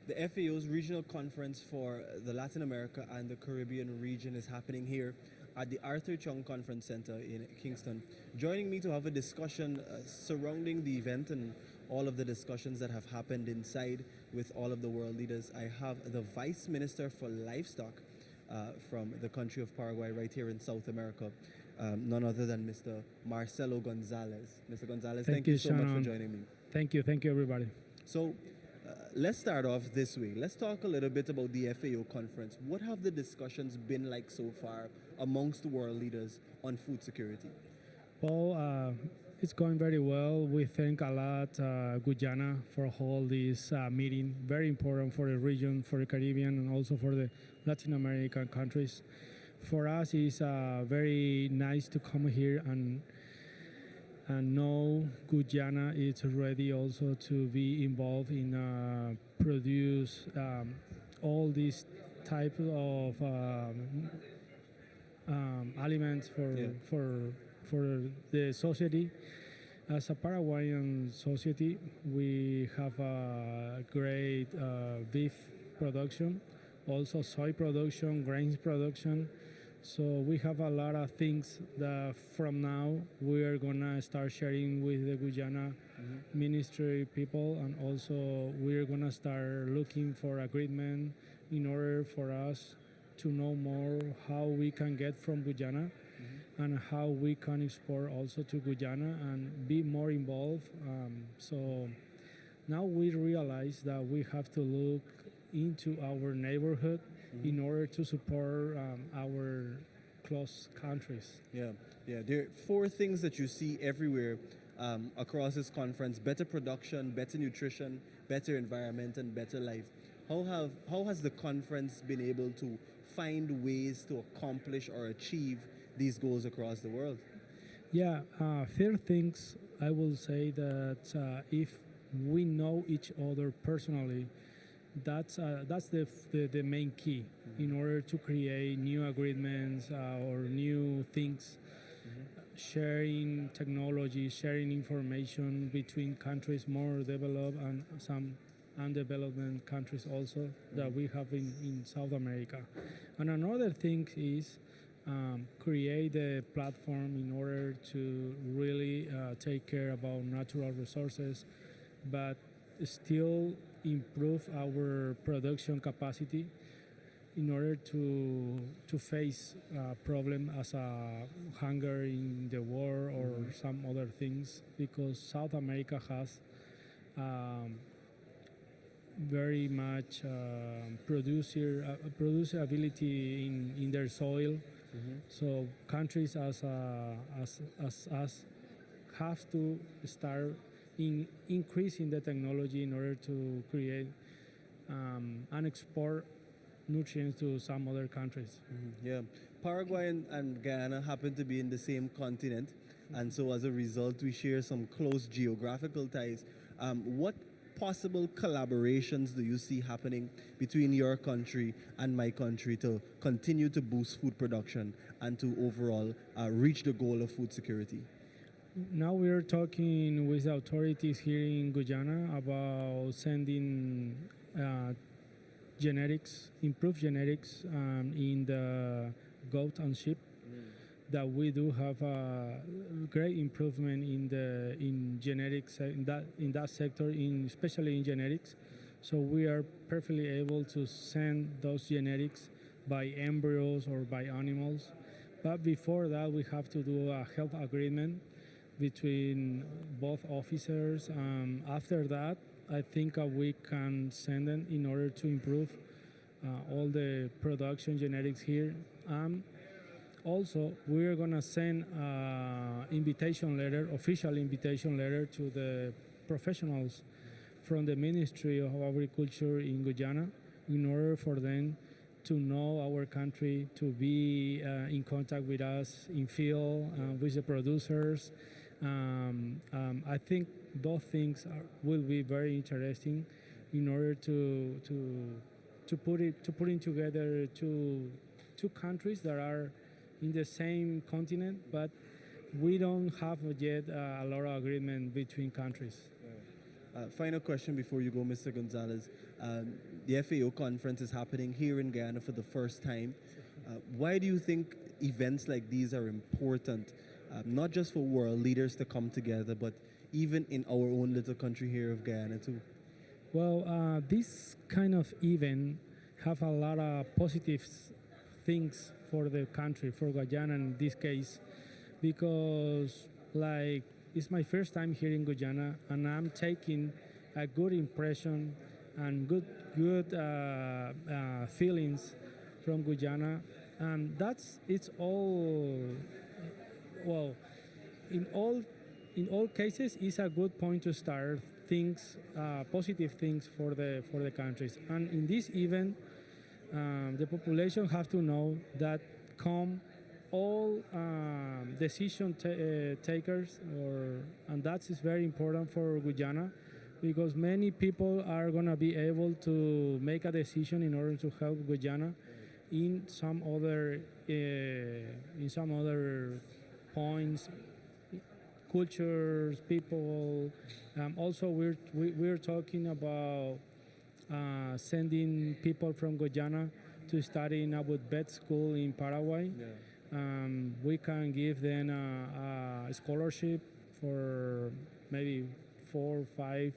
The FAO's regional conference for the Latin America and the Caribbean region is happening here at the Arthur Chung Conference Center in Kingston. Joining me to have a discussion surrounding the event and all of the discussions that have happened inside with all of the world leaders, I have the Vice Minister for Livestock from the country of Paraguay right here in South America, none other than Mr. Marcelo Gonzalez. Mr. Gonzalez, thank you so much for joining me. Thank you everybody. So let's start off this way. Let's talk a little bit about the FAO conference. What have the discussions been like so far amongst the world leaders on food security? Well, it's going very well. We thank a lot Guyana for hold this meeting. Very important for the region, for the Caribbean, and also for the Latin American countries. For us, it's very nice to come here and know Guyana is ready also to be involved in produce all these type of aliments for the society. As a Paraguayan society, we have a great beef production, also soy production, grains production. So we have a lot of things that from now we are gonna start sharing with the Guyana ministry people, and also we're gonna start looking for agreement in order for us to know more how we can get from Guyana and how we can export also to Guyana and be more involved. So now we realize that we have to look into our neighborhood in order to support our close countries. Yeah. There are four things that you see everywhere across this conference: better production, better nutrition, better environment, and better life. How has the conference been able to find ways to accomplish or achieve these goals across the world? Yeah, third things, I will say that if we know each other personally, that's the main key in order to create new agreements or new things, sharing technology, sharing information between countries more developed and some undeveloped countries also that we have in South America. And another thing is create a platform in order to really take care about natural resources, but still improve our production capacity in order to face problem as a hunger in the war or some other things, because South America has very much producibility in their soil. So countries as us have to start in increasing the technology in order to create and export nutrients to some other countries. Yeah, Paraguay and Guyana happen to be in the same continent, and so as a result we share some close geographical ties. What possible collaborations do you see happening between your country and my country to continue to boost food production and to overall reach the goal of food security? Now we are talking with authorities here in Guyana about sending genetics, improved genetics in the goat and sheep. That we do have a great improvement in genetics in that sector, especially in genetics. So we are perfectly able to send those genetics by embryos or by animals. But before that, we have to do a health agreement between both officers. After that, I think we can send them in order to improve all the production genetics here. Also, we're gonna send official invitation letter to the professionals from the Ministry of Agriculture in Guyana in order for them to know our country, to be in contact with us in field, with the producers. I think those things will be very interesting in order to putting together two countries that are in the same continent, but we don't have yet a lot of agreement between countries. Final question before you go, Mr. Gonzalez. The FAO conference is happening here in Guyana for the first time. Why do you think events like these are important, not just for world leaders to come together, but even in our own little country here of Guyana too? Well, this kind of event have a lot of positive things for the country, for Guyana in this case, because like it's my first time here in Guyana, and I'm taking a good impression and good feelings from Guyana, and it's all well in all cases it's a good point to start things positive things for the countries. And in this event, the population have to know that come all decision takers, and that is very important for Guyana, because many people are gonna be able to make a decision in order to help Guyana in some other points, cultures, people. Also, we're talking about sending people from Guyana to study in a vet school in Paraguay. Yeah. We can give them a scholarship for maybe 4 or 5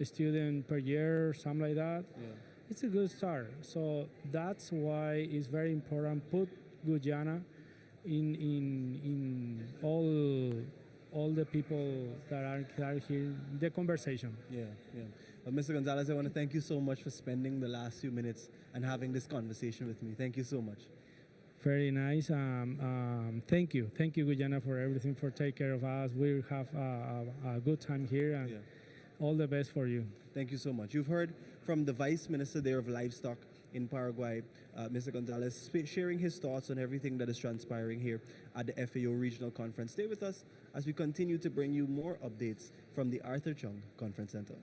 students per year, something like that. Yeah. It's a good start. So that's why it's very important put Guyana in all the people that are here in the conversation. Yeah, yeah. Well, Mr. Gonzalez, I want to thank you so much for spending the last few minutes and having this conversation with me. Thank you so much. Very nice. Thank you, Guyana, for everything, for take care of us. We have a good time here, and Yeah. all the best for you. Thank you so much. You've heard from the Vice Minister there of Livestock in Paraguay, Mr. Gonzalez, sharing his thoughts on everything that is transpiring here at the FAO Regional Conference. Stay with us as we continue to bring you more updates from the Arthur Chung Conference Center.